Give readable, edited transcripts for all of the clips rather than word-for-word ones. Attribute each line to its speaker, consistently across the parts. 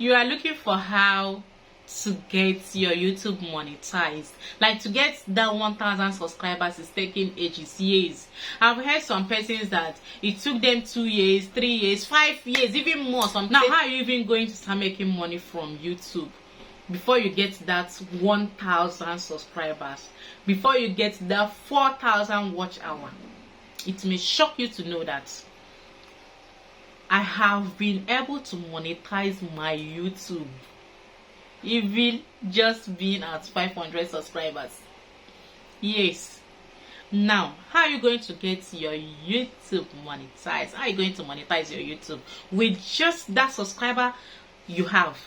Speaker 1: You are looking for how to get your YouTube monetized, like to get that 1,000 subscribers is taking ages, years. I've heard some persons that it took them 2 years, 3 years, 5 years, even more. Now, how are you even going to start making money from YouTube before you get that 1,000 subscribers, before you get that 4,000 watch hour? It may shock you to know that I have been able to monetize my YouTube even just being at 500 subscribers. Yes. Now, how are you going to get your YouTube monetized? How are you going to monetize your YouTube with just that subscriber you have?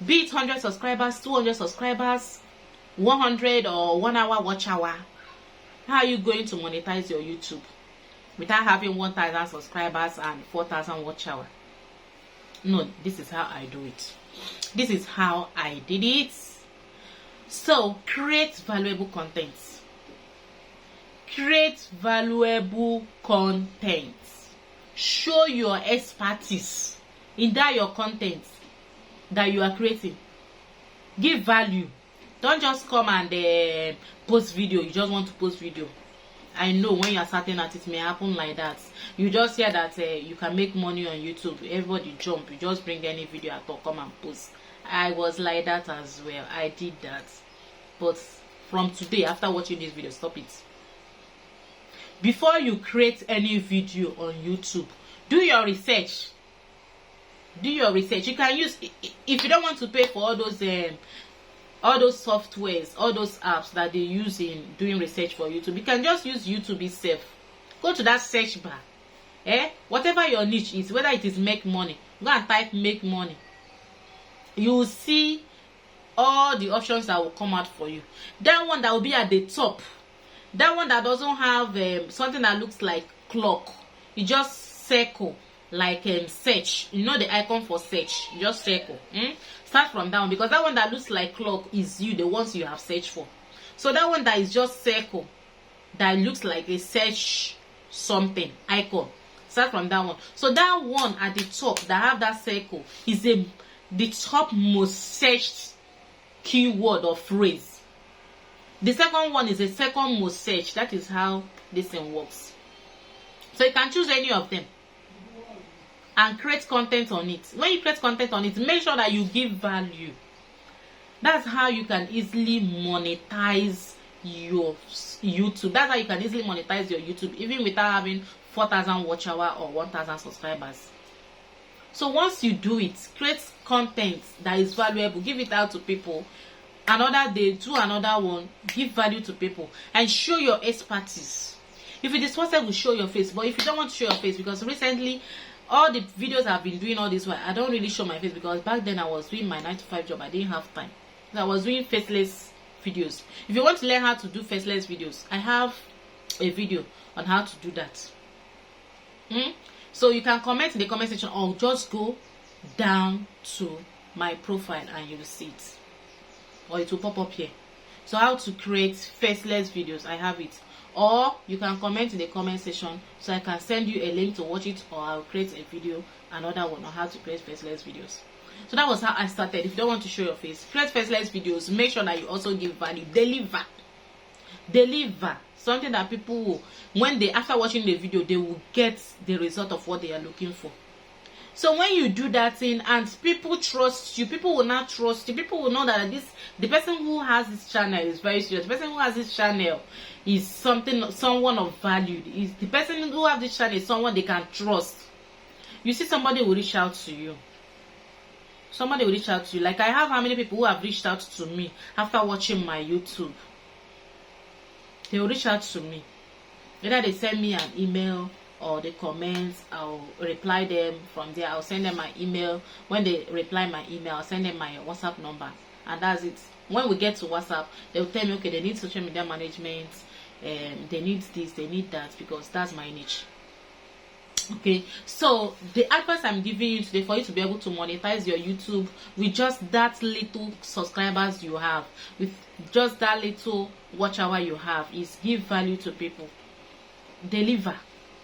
Speaker 1: Be it 100 subscribers, 200 subscribers, 100 or 1 hour watch hour. How are you going to monetize your YouTube without having 1,000 subscribers and 4,000 watch hour? No, this is how I do it. This is how I did it. So, create valuable content. Create valuable content. Show your expertise in that your content that you are creating. Give value. Don't just come and post video. You just want to post video. I know when you are starting at it may happen like that. You just hear that you can make money on YouTube. Everybody jump. You just bring any video at all, come and post. I was like that as well. I did that. But from today, after watching this video, stop it. Before you create any video on YouTube, do your research. Do your research. You can use, if you don't want to pay for all those softwares, all those apps that they use in doing research for YouTube, you can just use YouTube itself. Go to that search bar. Whatever your niche is, whether it is make money, go and type make money. You will see all the options that will come out for you. That one that will be at the top, that one that doesn't have something that looks like clock, you just circle like search. You know the icon for search, you just circle. Start from that one, because that one that looks like clock is you, the ones you have searched for. So that one that is just circle, that looks like a search something icon, start from that one. So that one at the top that have that circle is the top most searched keyword or phrase. The second one is the second most searched. That is how this thing works. So you can choose any of them and create content on it. When you create content on it, make sure that you give value. That's how you can easily monetize your YouTube. That's how you can easily monetize your YouTube, even without having 4,000 watch hour or 1,000 subscribers. So once you do it, create content that is valuable, give it out to people. Another day, do another one, give value to people, and show your expertise. If it is possible, show your face. But if you don't want to show your face, because recently all the videos I've been doing all this while, I don't really show my face, because back then I was doing my 9-to-5 job. I didn't have time. So I was doing faceless videos. If you want to learn how to do faceless videos, I have a video on how to do that. So you can comment in the comment section, or just go down to my profile and you will see it, or it will pop up here. So how to create faceless videos, I have it. Or you can comment in the comment section, so I can send you a link to watch it, or I'll create a video, another one on how to create faceless videos. So that was how I started. If you don't want to show your face, create faceless videos. Make sure that you also give value. Deliver something that people will, when they, after watching the video, they will get the result of what they are looking for. So when you do that thing and people trust you, people will not trust you. People will know that the person who has this channel is very serious. The person who has this channel is someone of value. Is the person who has this channel is someone they can trust. You see, somebody will reach out to you. Somebody will reach out to you. Like I have how many people who have reached out to me after watching my YouTube. They will reach out to me. Either they send me an email or they comment, I'll reply them from there. I'll send them my email. When they reply my email, I'll send them my WhatsApp number, and that's it. When we get to WhatsApp, they'll tell me, okay, they need social media management, they need this, they need that, because that's my niche. Okay, so the advice I'm giving you today, for you to be able to monetize your YouTube with just that little subscribers you have, with just that little watch hour you have, is give value to people. Deliver.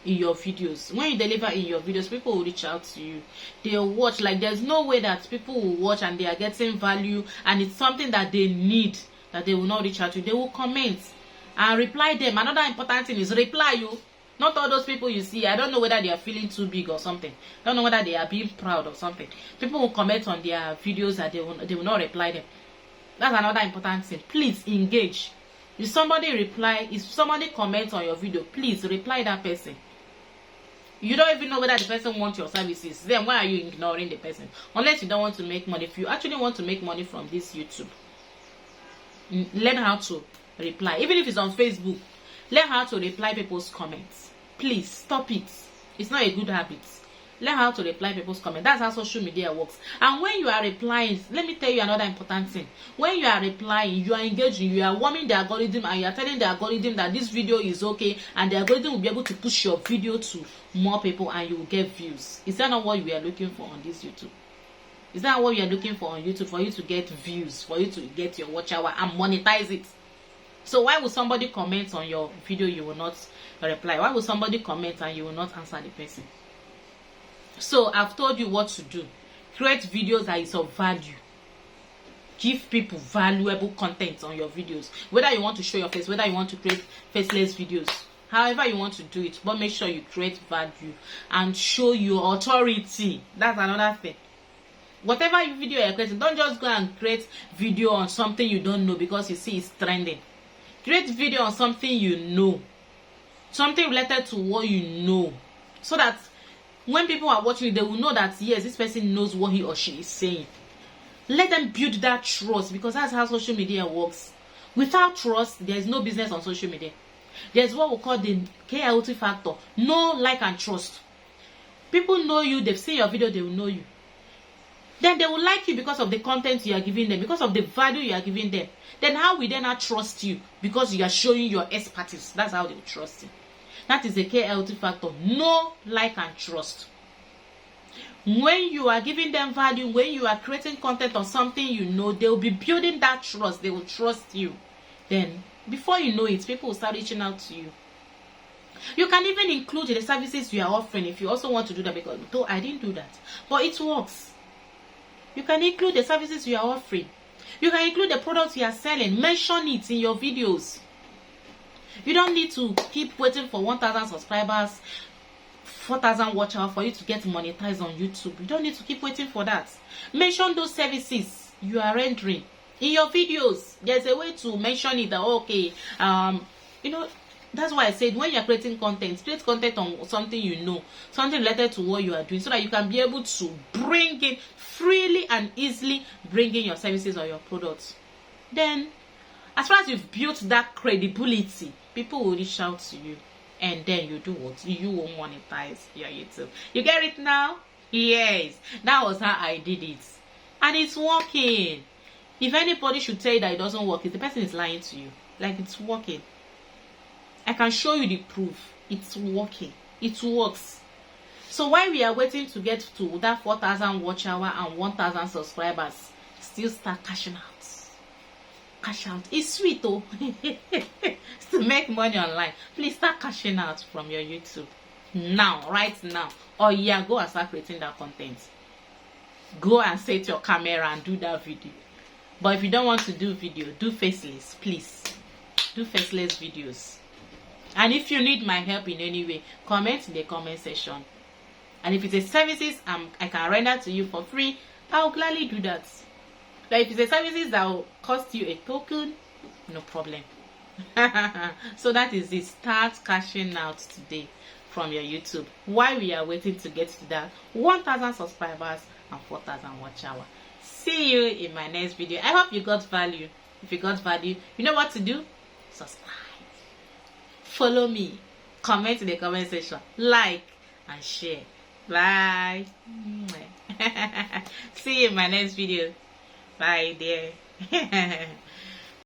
Speaker 1: in your videos. When you deliver in your videos, people will reach out to you. They'll watch. Like, there's no way that people will watch and they are getting value and it's something that they need, that they will not reach out to you. They will comment and reply them. Another important thing is reply you. Not all those people you see. I don't know whether they are feeling too big or something. I don't know whether they are being proud or something. People will comment on their videos that they will not reply them. That's another important thing. Please engage. If somebody comments on your video, please reply that person. You don't even know whether the person wants your services. Then why are you ignoring the person? Unless you don't want to make money. If you actually want to make money from this YouTube, learn how to reply. Even if it's on Facebook, learn how to reply people's comments. Please stop it. It's not a good habit. Learn how to reply people's comments. That's how social media works. And when you are replying, let me tell you another important thing. When you are replying, you are engaging, you are warming the algorithm, and you are telling the algorithm that this video is okay, and the algorithm will be able to push your video to more people and you will get views. Is that not what we are looking for on this YouTube? Is that what you are looking for on YouTube? For you to get views, for you to get your watch hour and monetize it. So why would somebody comment on your video, you will not reply? Why would somebody comment and you will not answer the person? So I've told you what to do. Create videos that is of value. Give people valuable content on your videos. Whether you want to show your face, whether you want to create faceless videos, however you want to do it, but make sure you create value and show your authority. That's another thing. Whatever video you're creating, don't just go and create video on something you don't know because you see it's trending. Create video on something you know, something related to what you know, so that when people are watching you, they will know that yes, this person knows what he or she is saying. Let them build that trust, because that's how social media works. Without trust, there is no business on social media. There's what we call the KLT factor: know, like, and trust. People know you, they've seen your video, they will know you. Then they will like you because of the content you are giving them, because of the value you are giving them. Then how will they not trust you? Because you are showing your expertise. That's how they will trust you. That is the KLT factor: know, like, and trust. When you are giving them value, when you are creating content on something you know, they will be building that trust. They will trust you. Then, before you know it, people will start reaching out to you. You can even include the services you are offering if you also want to do that, because though I didn't do that, but it works. You can include the services you are offering. You can include the products you are selling. Mention it in your videos. You don't need to keep waiting for 1,000 subscribers, 4,000 watch hours for you to get monetized on YouTube. You don't need to keep waiting for that. Mention those services you are rendering in your videos. There's a way to mention it that, okay, that's why I said when you're creating content, create content on something you know, something related to what you are doing, so that you can be able to bring in freely and easily, bring in your services or your products. Then, as far as you've built that credibility, people will reach out to you, and then you do what? You will monetize your YouTube. You get it now? Yes, that was how I did it, and it's working. If anybody should tell you that it doesn't work, the person is lying to you. Like, it's working. I can show you the proof. It's working. It works. So while we are waiting to get to that 4,000 watch hour and 1,000 subscribers, still start cashing out. Cash out. It's sweet though. To make money online. Please start cashing out from your YouTube. Now, right now. Or yeah, go and start creating that content. Go and set your camera and do that video. But if you don't want to do video, do faceless, please. Do faceless videos. And if you need my help in any way, comment in the comment section. And if it's a services I can render to you for free, I'll gladly do that. But if it's a services that will cost you a token, no problem. So that is it. Start cashing out today from your YouTube while we are waiting to get to that 1,000 subscribers and 4,000 watch hour. See you in my next video. I hope you got value. If you got value, you know what to do? Subscribe. Follow me. Comment in the comment section. Like and share. Bye. See you in my next video. Bye, dear.